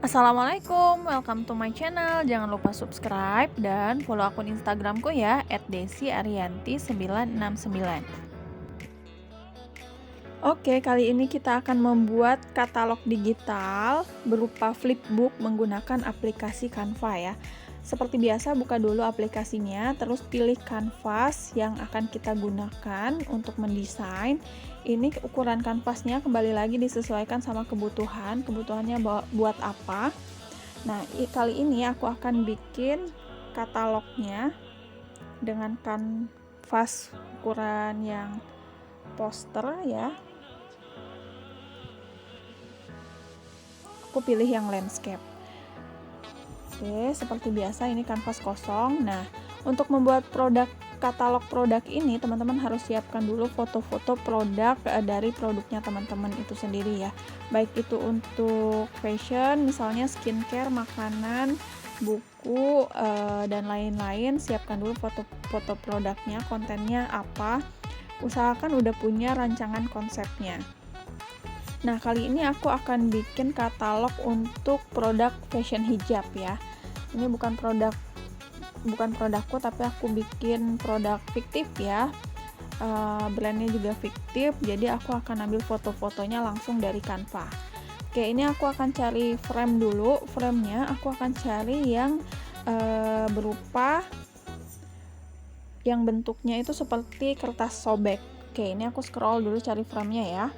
Assalamualaikum, welcome to my channel. Jangan lupa subscribe dan follow akun Instagramku ya, @desiarianti969. Oke, kali ini kita akan membuat katalog digital berupa flipbook menggunakan aplikasi Canva ya. Seperti biasa, buka dulu aplikasinya, terus pilih kanvas yang akan kita gunakan untuk mendesain. Ini ukuran kanvasnya kembali lagi disesuaikan sama kebutuhannya buat apa. Nah, kali ini aku akan bikin katalognya dengan kanvas ukuran yang poster ya. Aku pilih yang landscape. Oke, seperti biasa ini kanvas kosong. Nah, untuk membuat katalog produk ini, teman-teman harus siapkan dulu foto-foto produk dari produknya teman-teman itu sendiri ya. Baik itu untuk fashion, misalnya skincare, makanan, buku, dan lain-lain. Siapkan dulu foto-foto produknya, kontennya apa. Usahakan udah punya rancangan konsepnya. Nah, kali ini aku akan bikin katalog untuk produk fashion hijab ya. Ini bukan produkku, tapi aku bikin produk fiktif ya. Brandnya juga fiktif, jadi aku akan ambil foto-fotonya langsung dari Canva. Oke, ini aku akan cari frame dulu. Framenya aku akan cari yang berupa yang bentuknya itu seperti kertas sobek. Oke, ini aku scroll dulu cari framenya ya.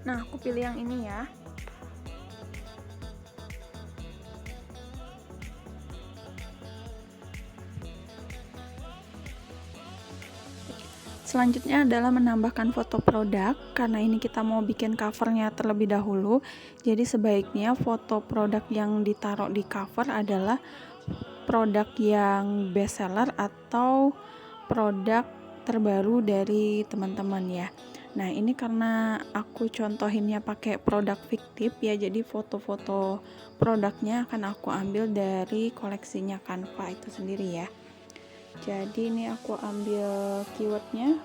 Nah, aku pilih yang ini ya. Selanjutnya adalah menambahkan foto produk, karena ini kita mau bikin covernya terlebih dahulu. Jadi sebaiknya foto produk yang ditaruh di cover adalah produk yang best seller atau produk terbaru dari teman-teman ya. Nah, ini karena aku contohinnya pakai produk fiktif ya, jadi foto-foto produknya akan aku ambil dari koleksinya Canva itu sendiri ya. Jadi ini aku ambil keywordnya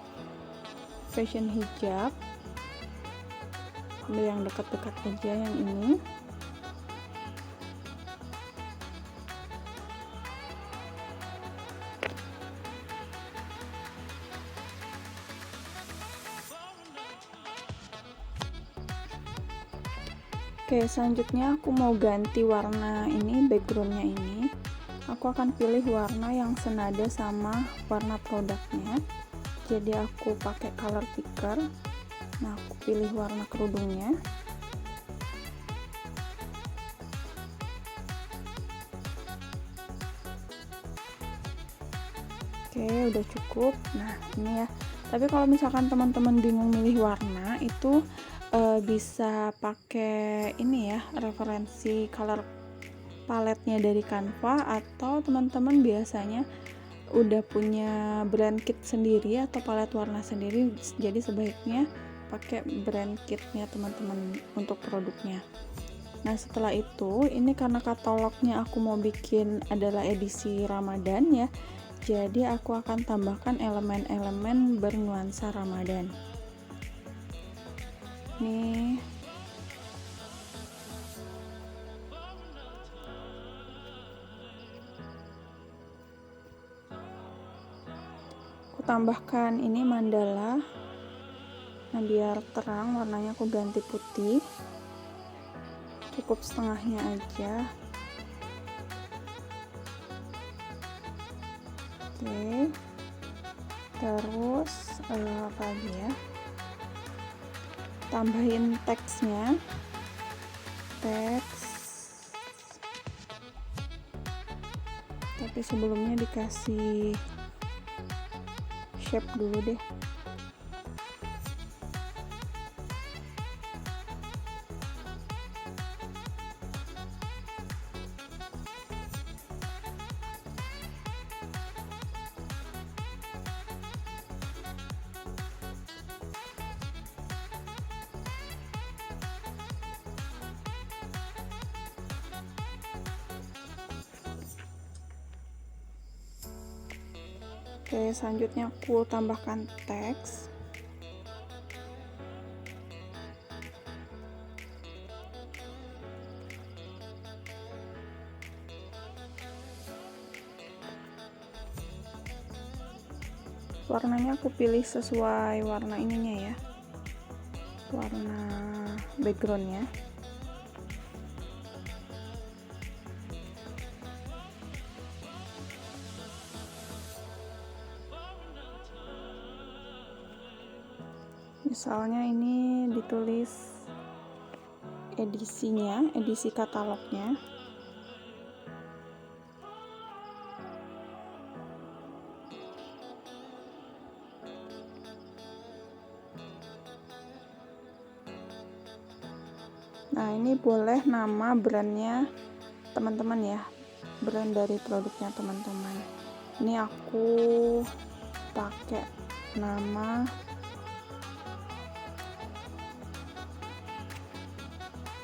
fashion hijab, ambil yang dekat-dekat aja yang ini. Oke, selanjutnya aku mau ganti warna ini, backgroundnya ini. Aku akan pilih warna yang senada sama warna produknya. Jadi aku pakai color picker. Nah, aku pilih warna kerudungnya. Oke, udah cukup. Nah, ini ya. Tapi kalau misalkan teman-teman bingung milih warna, itu bisa pakai ini ya, referensi color paletnya dari Canva, atau teman-teman biasanya udah punya brand kit sendiri atau palet warna sendiri, jadi sebaiknya pakai brand kitnya teman-teman untuk produknya. Nah, setelah itu ini karena katalognya aku mau bikin adalah edisi Ramadan ya, jadi aku akan tambahkan elemen-elemen bernuansa Ramadan. Nih, aku tambahkan ini mandala. Nah, biar terang warnanya aku ganti putih, cukup setengahnya aja. Oke, terus apa lagi ya, tambahin teksnya, teks, tapi sebelumnya dikasih shape dulu deh. Oke, selanjutnya aku tambahkan teks. Warnanya aku pilih sesuai warna ininya ya, warna backgroundnya. Misalnya ini ditulis edisinya, edisi katalognya. Nah, ini boleh nama brandnya teman-teman ya, brand dari produknya teman-teman. Ini aku pakai nama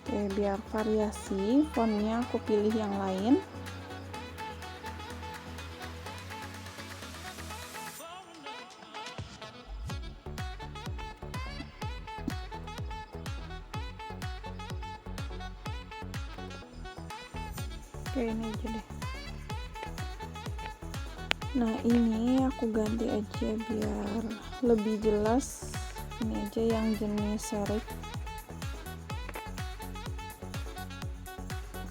biar variasi, fontnya aku pilih yang lain. Oke, ini aja deh. Nah, ini aku ganti aja biar lebih jelas. Ini aja yang jenis serif.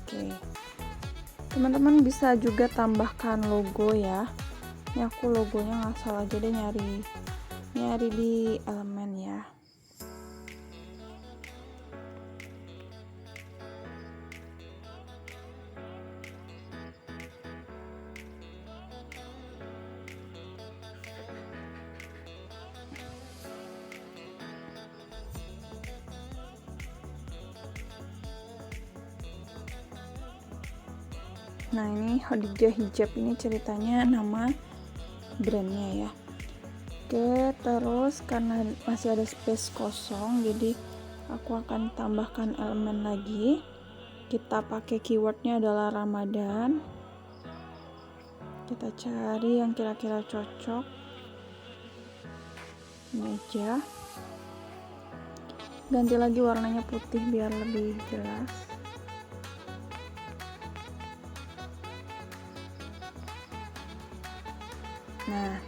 Oke, teman-teman bisa juga tambahkan logo ya. Ini aku logonya ngasal aja deh, nyari di elemen ya. Nah, ini Khadijah Hijab, ini ceritanya nama brandnya ya. Oke, terus karena masih ada space kosong, jadi aku akan tambahkan elemen lagi. Kita pakai keywordnya adalah Ramadan. Kita cari yang kira-kira cocok. Ini aja. Ganti lagi warnanya putih biar lebih jelas. Nah,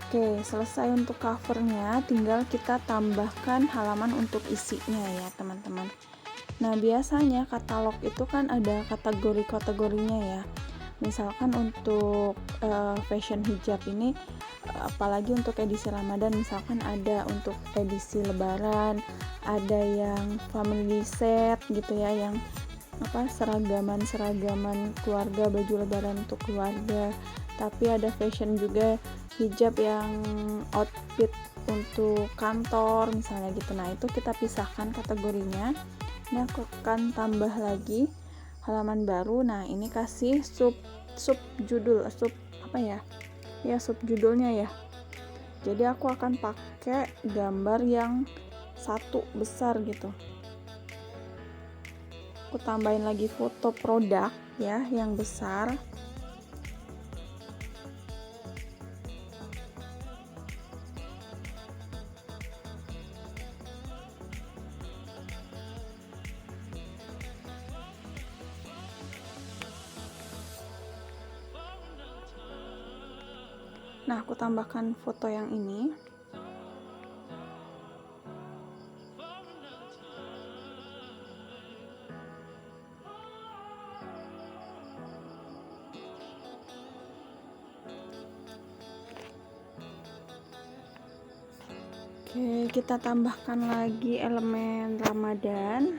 oke, selesai untuk covernya, tinggal kita tambahkan halaman untuk isinya ya teman-teman. Nah, biasanya katalog itu kan ada kategori-kategorinya ya. Misalkan untuk fashion hijab ini, apalagi untuk edisi Ramadan, misalkan ada untuk edisi Lebaran, ada yang family set gitu ya, yang seragaman keluarga, baju Lebaran untuk keluarga. Tapi ada fashion juga, hijab yang outfit untuk kantor misalnya gitu. Nah, itu kita pisahkan kategorinya. Ini aku akan tambah lagi halaman baru. Nah, ini kasih sub judul, sub judulnya ya. Jadi aku akan pakai gambar yang satu besar gitu. Aku tambahin lagi foto produk ya yang besar. Nah, aku tambahkan foto yang ini. Oke, kita tambahkan lagi elemen Ramadan.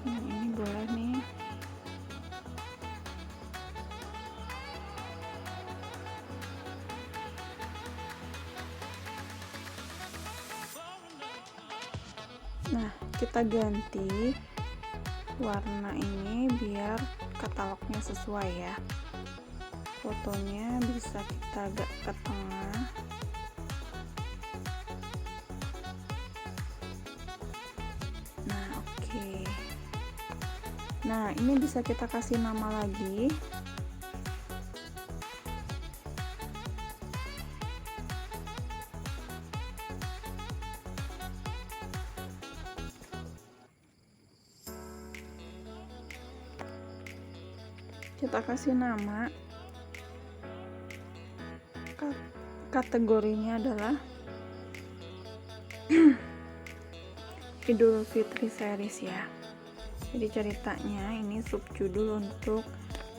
Nah, ini boleh nih. Nah, kita ganti warna ini biar katalognya sesuai ya. Fotonya bisa kita agak ke tengah. Nah, Nah, ini bisa kita kasih nama lagi. Kita kasih nama. Kategorinya adalah Idul Fitri series ya. Jadi ceritanya ini subjudul untuk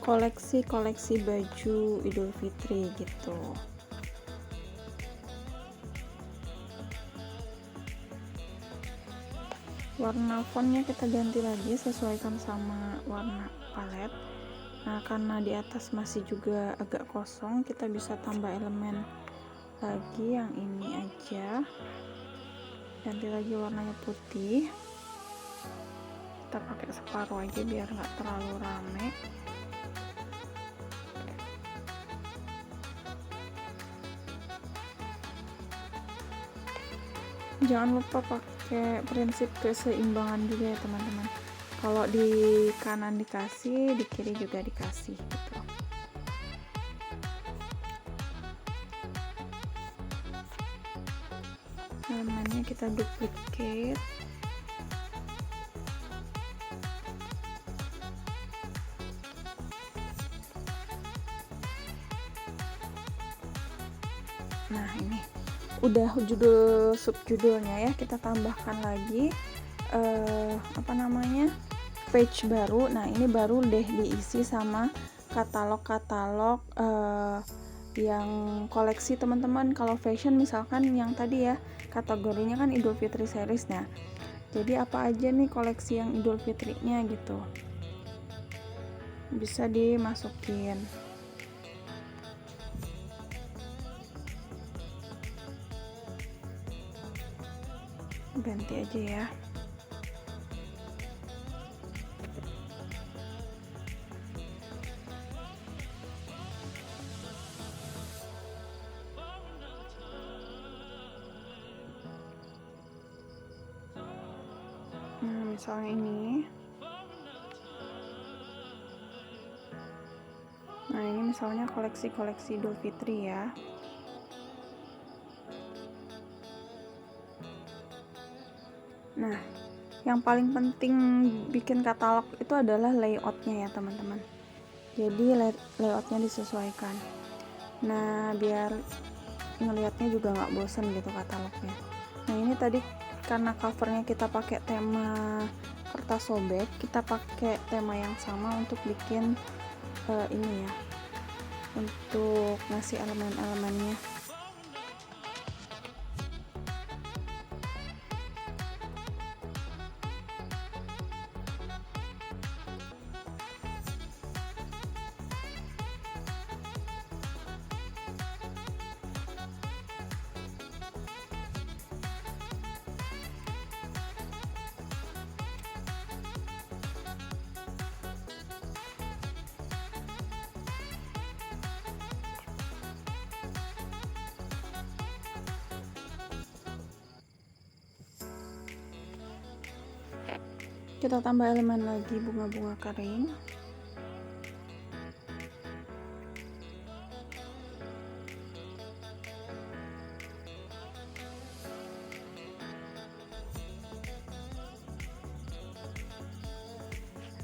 koleksi baju Idul Fitri gitu. Warna fontnya kita ganti lagi, sesuaikan sama warna palet. Nah, karena di atas masih juga agak kosong, kita bisa tambah elemen lagi, yang ini aja. Ganti lagi warnanya putih. Kita pakai separuh aja biar nggak terlalu rame. Jangan lupa pakai prinsip keseimbangan juga ya teman-teman. Kalau di kanan dikasih, di kiri juga dikasih gitu. Elemennya kita duplicate. Nah, ini udah judul subjudulnya ya. Kita tambahkan lagi page baru. Nah, ini baru deh diisi sama katalog-katalog yang koleksi teman-teman. Kalau fashion misalkan yang tadi ya, kategorinya kan Idul Fitri series. Nah, jadi apa aja nih koleksi yang Idul Fitrinya gitu, bisa dimasukin. Ganti aja ya. Nah, misalnya ini. Nah, ini misalnya koleksi Idul Fitri ya. Nah, yang paling penting bikin katalog itu adalah layoutnya ya teman-teman. Jadi layoutnya disesuaikan. Nah, biar ngelihatnya juga nggak bosan gitu katalognya. Nah, ini tadi karena covernya kita pakai tema kertas sobek, kita pakai tema yang sama untuk bikin ini ya, untuk ngasih elemen-elemennya. Kita tambah elemen lagi, bunga-bunga kering.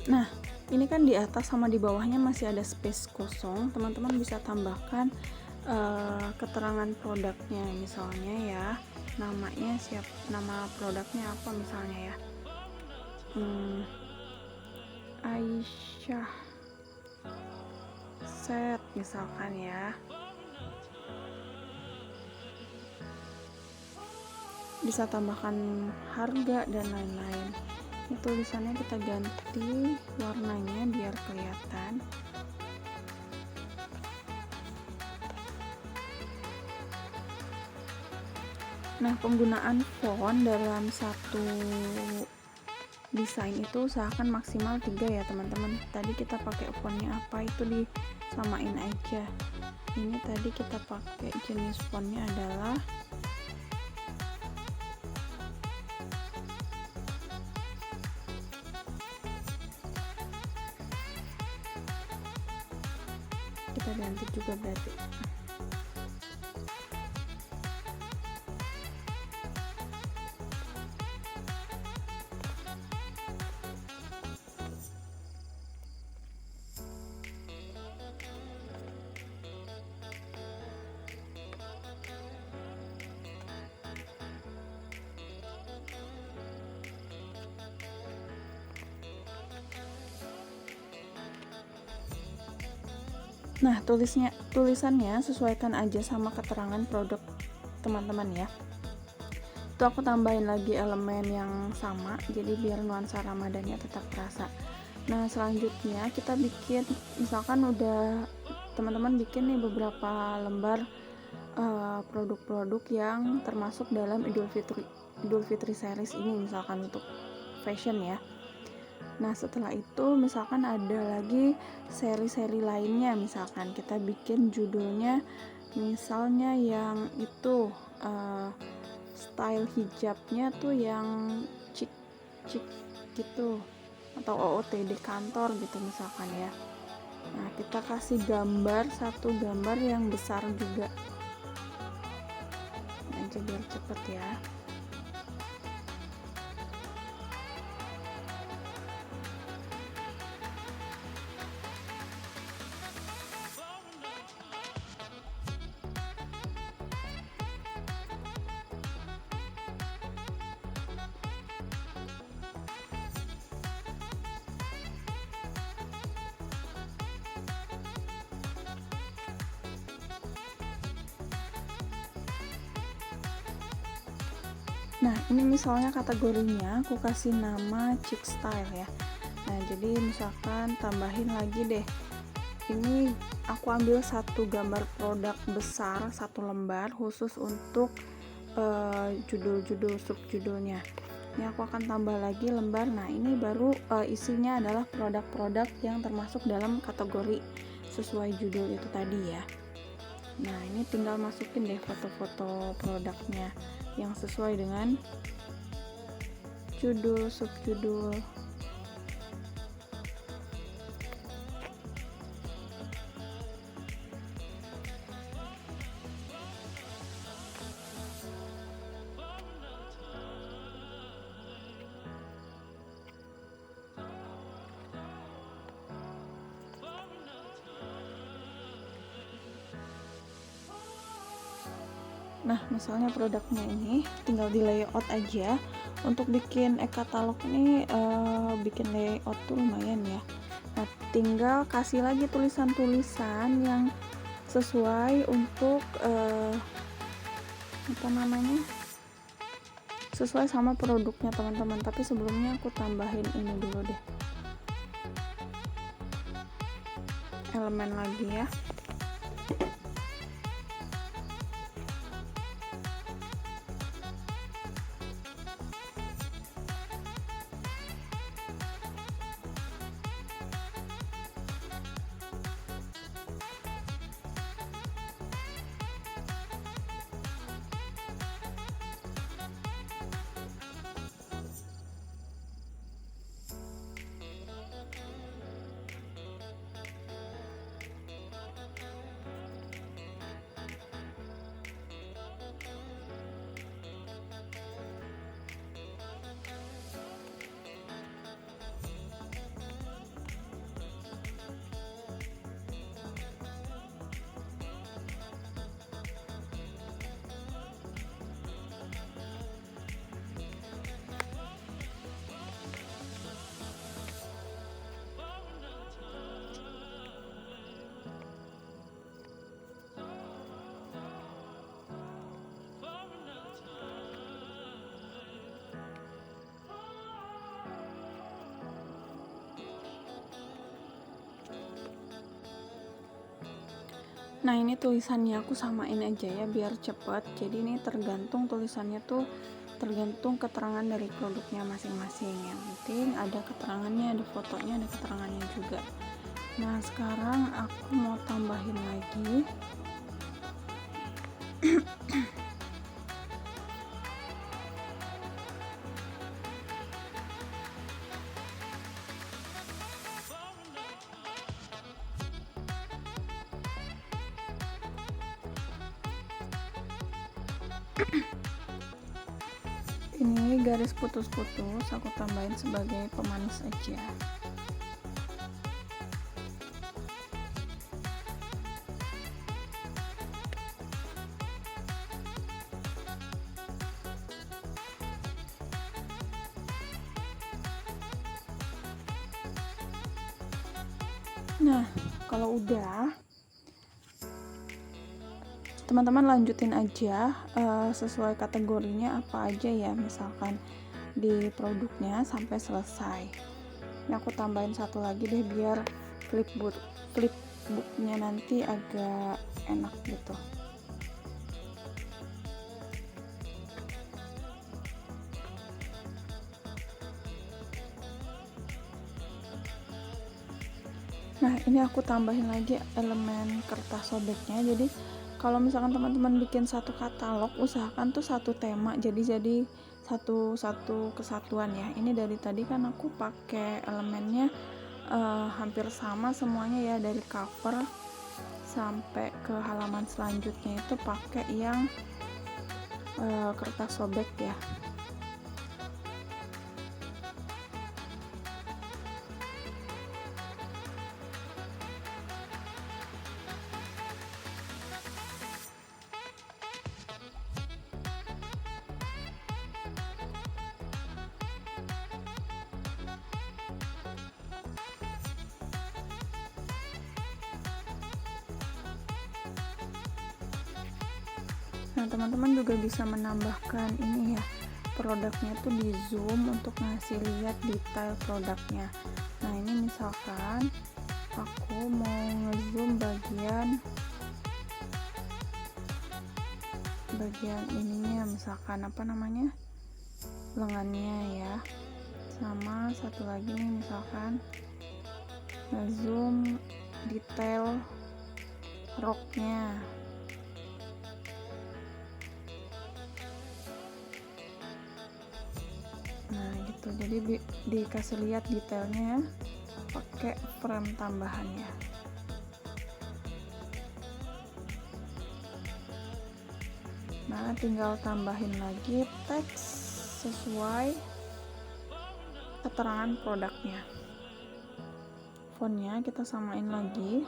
Nah, ini kan di atas sama di bawahnya masih ada space kosong. Teman-teman bisa tambahkan keterangan produknya, misalnya ya, namanya nama produknya apa misalnya ya. Aisyah set misalkan ya. Bisa tambahkan harga dan lain-lain. Ini tulisannya kita ganti warnanya biar kelihatan. Nah, penggunaan font dalam satu desain itu usahakan maksimal 3 ya teman-teman. Tadi kita pakai fontnya apa itu disamain aja. Ini tadi kita pakai jenis fontnya adalah kita ganti juga berarti. Nah, tulisannya sesuaikan aja sama keterangan produk teman-teman ya. Itu aku tambahin lagi elemen yang sama, jadi biar nuansa Ramadannya tetap terasa. Nah, selanjutnya kita bikin, misalkan udah teman-teman bikin nih beberapa lembar produk-produk yang termasuk dalam Idul Fitri series ini, misalkan untuk fashion ya. Nah, setelah itu misalkan ada lagi seri-seri lainnya, misalkan kita bikin judulnya misalnya yang itu style hijabnya tuh yang chic gitu, atau OOTD kantor gitu misalkan ya. Nah, kita kasih satu gambar yang besar juga aja biar cepet ya. Nah, ini misalnya kategorinya aku kasih nama chic style ya. Nah, jadi misalkan tambahin lagi deh, ini aku ambil satu gambar produk besar, satu lembar khusus untuk judul-judul subjudulnya. Ini aku akan tambah lagi lembar. Nah, ini baru isinya adalah produk-produk yang termasuk dalam kategori sesuai judul itu tadi ya. Nah, ini tinggal masukin deh foto-foto produknya yang sesuai dengan judul subjudul. Nah, misalnya produknya ini tinggal di layout aja. Untuk bikin e-katalog ini bikin layout tuh lumayan ya. Nah, tinggal kasih lagi tulisan-tulisan yang sesuai untuk sesuai sama produknya teman-teman. Tapi sebelumnya aku tambahin ini dulu deh, elemen lagi ya. Nah, ini tulisannya aku samain aja ya biar cepet. Jadi ini tergantung tulisannya tuh tergantung keterangan dari produknya masing-masing. Yang penting ada keterangannya, ada fotonya, ada keterangannya juga. Nah, sekarang aku mau tambahin lagi Ini garis putus-putus aku tambahin sebagai pemanis aja. Nah, kalau udah, teman-teman lanjutin aja sesuai kategorinya apa aja ya, misalkan di produknya sampai selesai. Ini aku tambahin satu lagi deh biar flipbooknya nanti agak enak gitu. Nah, ini aku tambahin lagi elemen kertas sobeknya. Jadi kalau misalkan teman-teman bikin satu katalog, usahakan tuh satu tema, jadi satu kesatuan ya. Ini dari tadi kan aku pakai elemennya hampir sama semuanya ya, dari cover sampai ke halaman selanjutnya itu pakai yang kertas sobek ya. Nah, teman-teman juga bisa menambahkan ini ya, produknya tuh di zoom untuk ngasih lihat detail produknya. Nah, ini misalkan aku mau ngezoom bagian ininya, misalkan apa namanya, lengannya ya, sama satu lagi nih misalkan ngezoom detail roknya. Nah gitu, jadi dikasih lihat detailnya pakai frame tambahannya. Nah, tinggal tambahin lagi teks sesuai keterangan produknya. Fontnya kita samain lagi.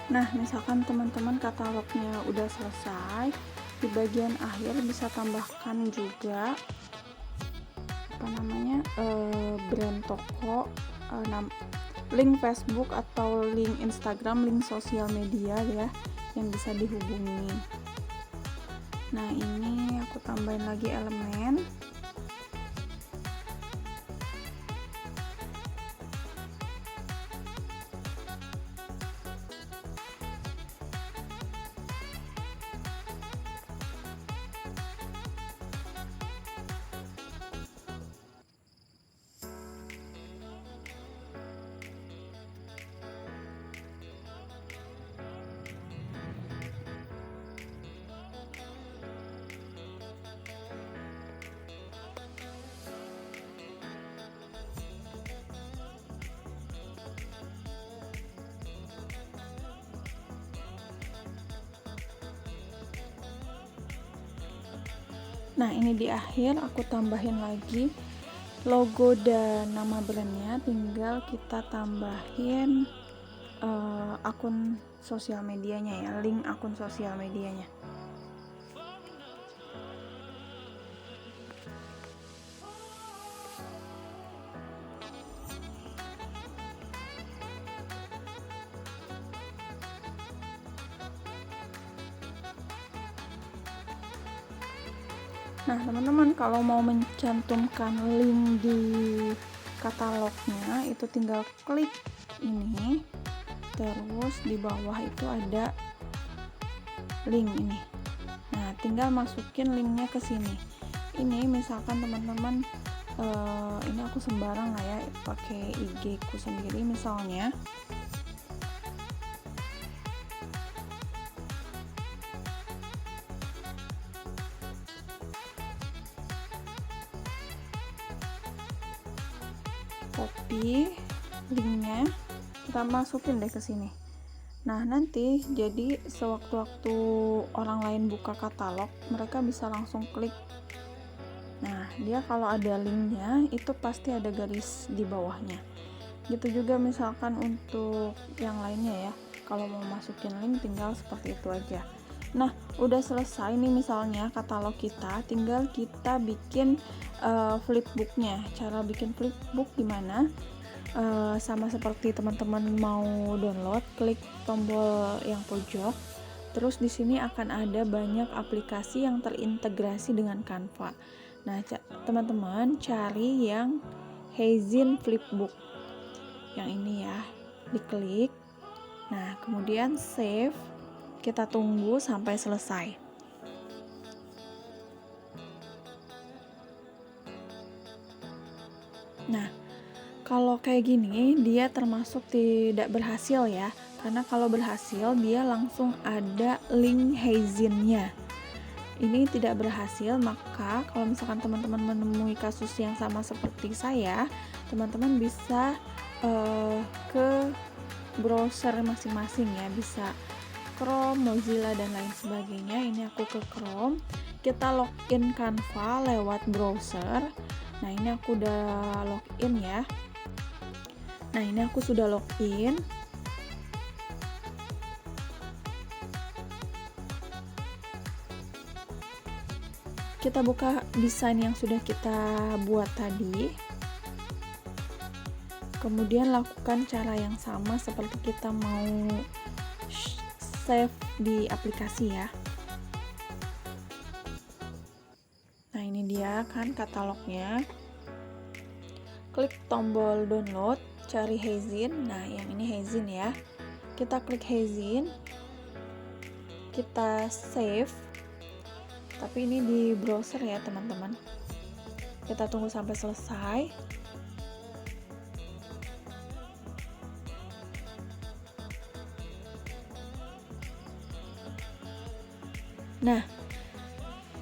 Nah, misalkan teman-teman katalognya udah selesai, di bagian akhir bisa tambahkan juga apa namanya, brand toko, link Facebook atau link Instagram, link sosial media ya yang bisa dihubungi. Nah, ini aku tambahin lagi elemen. Nah, ini di akhir aku tambahin lagi logo dan nama brandnya, tinggal kita tambahin akun sosial medianya ya, link akun sosial medianya. Nah, teman-teman kalau mau mencantumkan link di katalognya itu tinggal klik ini, terus di bawah itu ada link ini. Nah, tinggal masukin linknya ke sini. Ini misalkan teman-teman ini aku sembarang lah ya, pakai IG ku sendiri misalnya. Copy linknya, kita masukin deh ke sini. Nah, nanti jadi sewaktu-waktu orang lain buka katalog, mereka bisa langsung klik. Nah, dia kalau ada linknya itu pasti ada garis di bawahnya. Gitu juga misalkan untuk yang lainnya ya, kalau mau masukin link tinggal seperti itu aja. Nah, udah selesai nih misalnya katalog kita, tinggal kita bikin flipbooknya. Cara bikin flipbook gimana? Sama seperti teman-teman mau download, klik tombol yang pojok. Terus di sini akan ada banyak aplikasi yang terintegrasi dengan Canva. Nah, teman-teman cari yang Heyzin Flipbook. Yang ini ya, diklik. Nah, kemudian save. Kita tunggu sampai selesai. Nah, kalau kayak gini dia termasuk tidak berhasil ya, karena kalau berhasil dia langsung ada link Heyzinnya. Ini tidak berhasil, maka kalau misalkan teman-teman menemui kasus yang sama seperti saya, teman-teman bisa ke browser masing-masing ya, bisa Chrome, Mozilla dan lain sebagainya. Ini aku ke Chrome, kita login Canva lewat browser. Nah, ini aku udah login ya. Nah, ini aku sudah login. Kita buka desain yang sudah kita buat tadi. Kemudian lakukan cara yang sama seperti kita mau save di aplikasi ya. Nah, ini dia kan katalognya. Klik tombol download, cari Heyzin. Nah, yang ini Heyzin ya. Kita klik Heyzin. Kita save. Tapi ini di browser ya, teman-teman. Kita tunggu sampai selesai. Nah,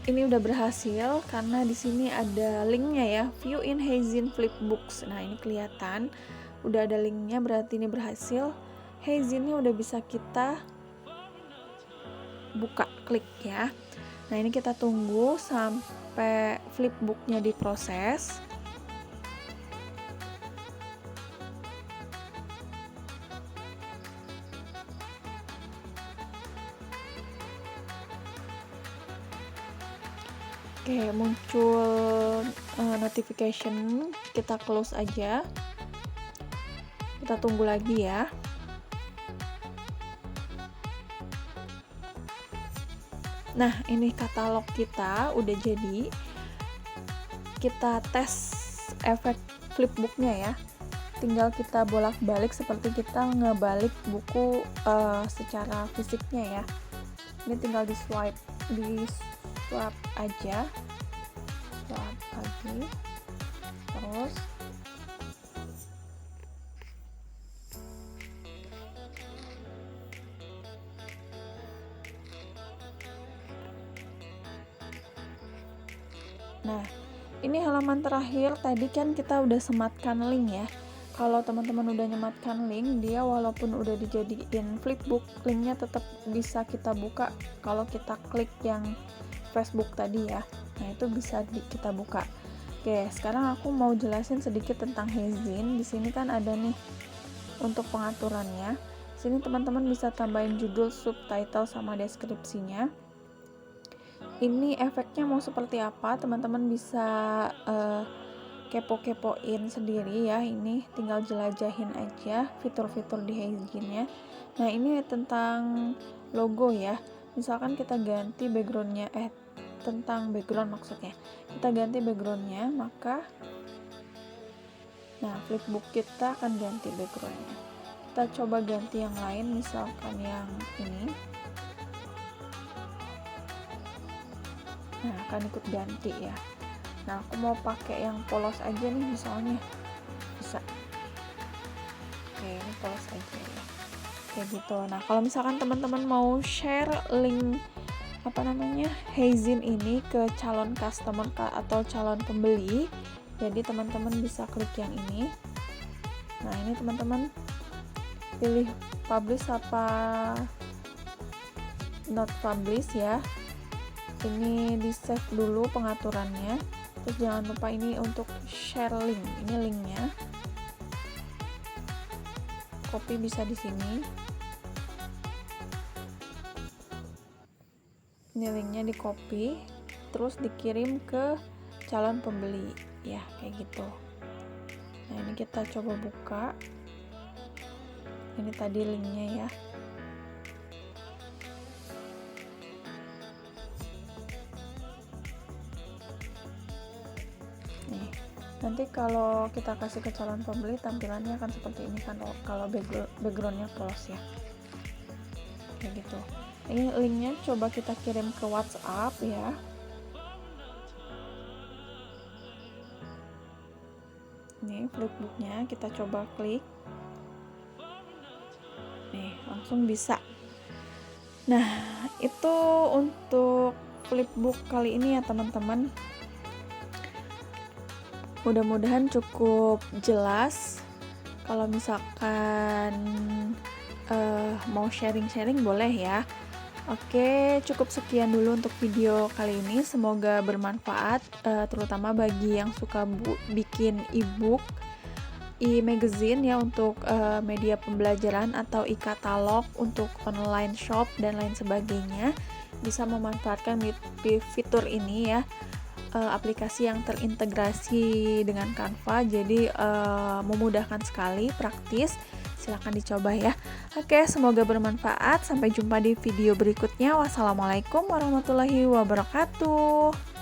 ini udah berhasil karena di sini ada linknya ya, view in Heyzin Flipbooks. Nah, ini kelihatan udah ada linknya, berarti ini berhasil. Heyzinnya udah bisa kita buka, klik ya. Nah, ini kita tunggu sampai flipbooknya diproses. Oke, muncul notification, kita close aja. Kita tunggu lagi ya. Nah, ini katalog kita udah jadi. Kita tes efek flipbooknya ya. Tinggal kita bolak-balik seperti kita ngebalik buku secara fisiknya ya. Ini tinggal di swipe aja, swipe lagi, terus nah, ini halaman terakhir. Tadi kan kita udah sematkan link ya. Kalau teman-teman udah nyematkan link, dia walaupun udah dijadiin flipbook, linknya tetap bisa kita buka kalau kita klik yang Facebook tadi ya. Nah, itu bisa kita buka. Oke, sekarang aku mau jelasin sedikit tentang Heyzin. Di sini kan ada nih untuk pengaturannya. Sini teman-teman bisa tambahin judul, subtitle sama deskripsinya. Ini efeknya mau seperti apa, teman-teman bisa kepo-kepoin sendiri ya. Ini tinggal jelajahin aja fitur-fitur di Heyzinnya. Nah, ini tentang logo ya. Misalkan kita ganti backgroundnya, tentang background maksudnya. Kita ganti backgroundnya, maka nah flipbook kita akan ganti backgroundnya. Kita coba ganti yang lain, misalkan yang ini. Nah, akan ikut ganti ya. Nah, aku mau pakai yang polos aja nih misalnya. Bisa. Oke, ini polos aja ya. Kayak gitu. Nah, kalau misalkan teman-teman mau share link Hazin ini ke calon customer atau calon pembeli, jadi teman-teman bisa klik yang ini. Nah, ini teman-teman pilih publish apa not publish ya. Ini di save dulu pengaturannya. Terus jangan lupa ini untuk share link. Ini linknya. Copy bisa di sini. Ini linknya di copy, terus dikirim ke calon pembeli ya, kayak gitu. Nah, ini kita coba buka. Ini tadi linknya ya. Nih, nanti kalau kita kasih ke calon pembeli tampilannya akan seperti ini kan, kalau backgroundnya polos ya, kayak gitu. Ini linknya coba kita kirim ke WhatsApp ya. Nih flipbooknya kita coba klik. Nih langsung bisa. Nah, itu untuk flipbook kali ini ya teman-teman. Mudah-mudahan cukup jelas. Kalau misalkan mau sharing-sharing boleh ya. Oke, cukup sekian dulu untuk video kali ini. Semoga bermanfaat, terutama bagi yang suka bikin e-book, e-magazine ya, untuk media pembelajaran atau e-katalog untuk online shop dan lain sebagainya. Bisa memanfaatkan fitur ini ya, aplikasi yang terintegrasi dengan Canva. Jadi memudahkan sekali, praktis. Silahkan dicoba ya. Oke, semoga bermanfaat. Sampai jumpa di video berikutnya. Wassalamualaikum warahmatullahi wabarakatuh.